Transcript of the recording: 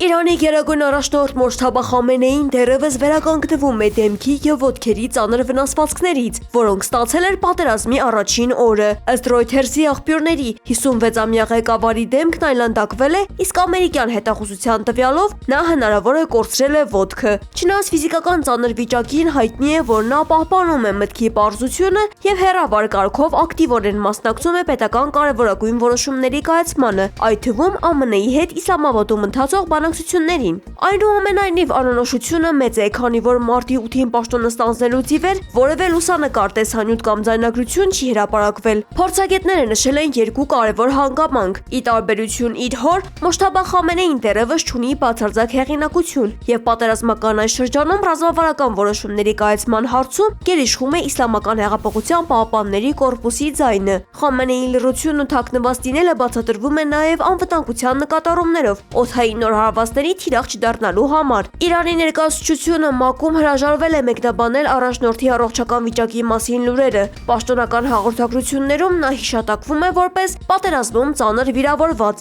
Իրանի գերագույն առաջնորդ Մոջթաբա Խամենեին դեռևս վերականգնվում է դեմքի և ոտքերի ծանր վնասվածքներից, որոնք ստացել էր պատերազմի առաջին օրը։ Ըստ Reuters-ի աղբյուրների, 56-ամյա ղեկավարի դեմքն այլանդակվել է, իսկ ամերիկյան հետախուզության տվյալով նա հնարավոր է կորցրել է ոտքը։ Չնայած ֆիզիկական ծանր վիճակին, հայտնի է, որ նա պահպանում է մտքի պարզությունը և հեռավար կարգով ակտիվորեն մասնակցում է պետական կարևորագույն որոշումների կայացմանը, այդ թվում ԱՄՆ-ի հետ Իսլամաբադում ընթացող բանակցություններին։ Այնուամենայնիվ, անորոշությունը մեծ է, քանի որ մարտի 8-ին պաշտոնը ստանձնելուց ի վեր որևէ լուսանկար, տեսանյութ կամ ձայնագրություն չի հրապարակվել։ Փորձագետները նշել են երկու կարևոր հանգամանք։ Ի տարբերություն իր հոր, Մոջթաբա Խամենեին դեռևս չունի բացարձակ հեղինակություն, և պատերազմական այս շրջանում ռազմավարական որոշումների կայացման հարցում գերիշխում է Իսլամական հեղափոխության պահապանների կորպուսի ձայնը։ Խամենեիի լռությունը թաքնված լինելը բացատրվում է նաև անվտանգության նկատառումներով, օդային նոր հարվածների թիրախ չդառնալու համար։ Իրանի ներկայացուցչությունը ՄԱԿ-ում հրաժարվել է մեկնաբանել առաջնորդի առողջական վիճակի մասին լուրերը։ Պաշտոնական հաղորդագրություններում նա հիշատակվում է որպես պատերազմում ծանր վիրավորված։